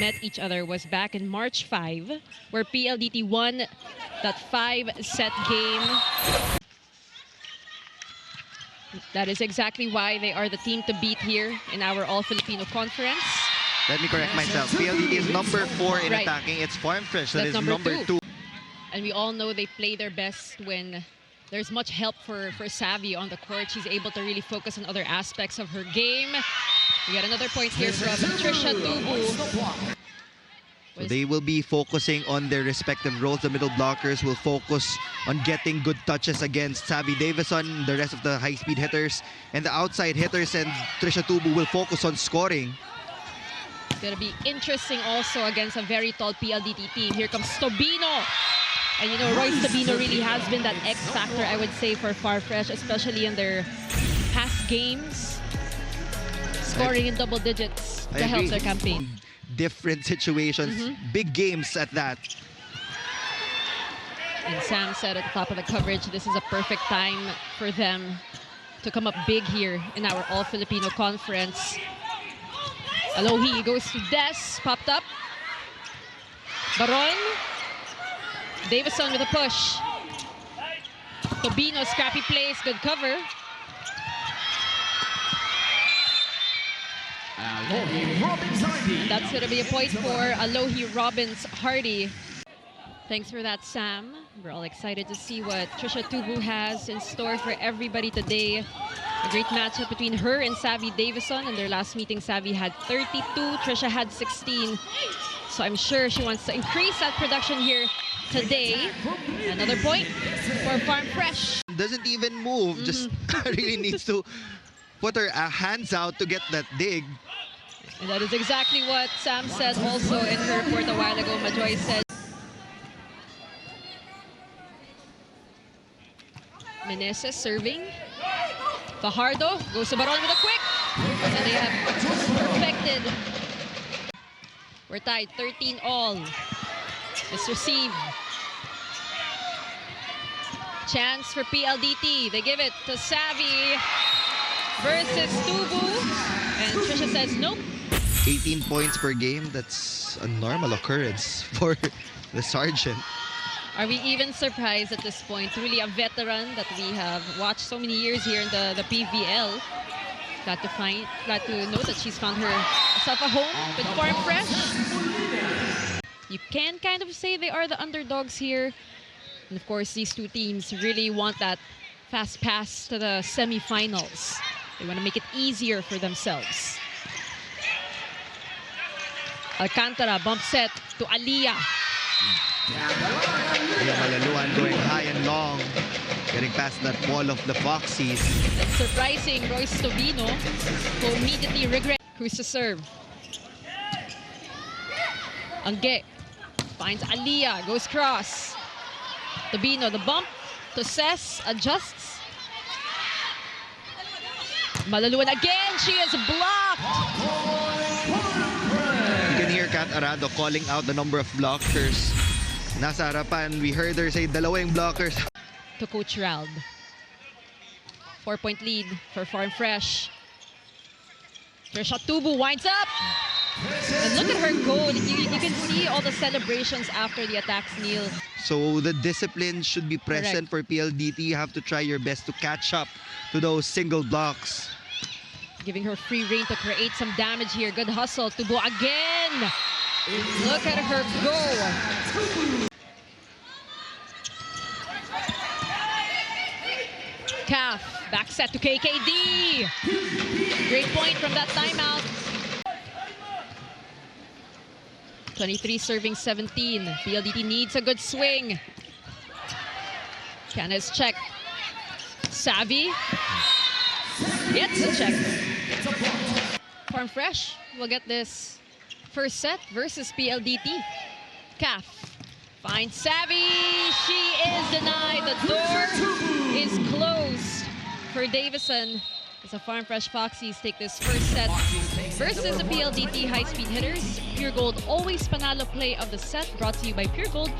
met each other was back in March 5, where PLDT won that 5-set game. That is exactly why they are the team to beat here in our All-Filipino Conference. Let me correct myself. PLDT is number 4 in attacking. It's Farm Fresh that is number 2. And we all know they play their best when there's much help for Savvy on the court. She's able to really focus on other aspects of her game. We got another point here from Trisha Tubu. So they will be focusing on their respective roles. The middle blockers will focus on getting good touches against Savvy Davison, the rest of the high-speed hitters. And the outside hitters and Trisha Tubu will focus on scoring. It's going to be interesting also against a very tall PLDT team. Here comes Tobino. And you know, Royce Tobino really has been that X factor, I would say, for Farfresh, especially in their past games. Scoring in double digits to help their campaign. Different situations, big games at that. And Sam said at the top of the coverage, this is a perfect time for them to come up big here in our All-Filipino Conference. Alohi goes to Des, popped up. Baron. Davison with a push. Tobino, scrappy plays, good cover. That's going to be a point for Alohi Robbins Hardy. Thanks for that, Sam. We're all excited to see what Trisha Tubu has in store for everybody today. A great matchup between her and Savvy Davison. In their last meeting, Savvy had 32, Trisha had 16. So I'm sure she wants to increase that production here today. Another point for Farm Fresh. Doesn't even move, just really needs to put her hands out to get that dig. And that is exactly what Sam said also in her report a while ago. Majoy said. Meneses serving. Fajardo goes to Baron with a quick. And they have perfected. We're tied 13 all. It's received. Chance for PLDT. They give it to Savvy versus Tubu. And Trisha says nope. 18 points per game, that's a normal occurrence for the Sergeant. Are we even surprised at this point? Really a veteran that we have watched so many years here in the PVL. Glad to know that she's found herself a home with Farm Fresh. You can kind of say they are the underdogs here. And of course, these two teams really want that fast pass to the semifinals. They want to make it easier for themselves. Alcantara, bump set to Aliyah. Malaluan going high and long, getting past that wall of the Foxies. And surprising Royce Tobino, who immediately regret. Who's to serve? Angge finds Aliyah, goes cross. Tobino, the bump to Ses, adjusts. Malaluan again, she is blocked. You can hear Kat Arado calling out the number of blockers. Nasa harapan, we heard her say dalawang blockers. To Coach Rald. 4-point lead for Farm Fresh. Trisha Tubu winds up. And look at her goal. You can see all the celebrations after the attacks, Neil. So the discipline should be present for PLDT. You have to try your best to catch up to those single blocks. Giving her free rein to create some damage here. Good hustle. Tubu again. Look at her go. Calf. Back set to KKD. Great point from that timeout. 23 serving 17. PLDT needs a good swing. Canis check. Savvy. Gets a check. Farm Fresh will get this first set versus PLDT. Calf finds Savvy. She is denied. The door is closed for Davison. As the Farm Fresh Foxies take this first set versus the PLDT high-speed hitters. Pure Gold always panalo play of the set, brought to you by Pure Gold.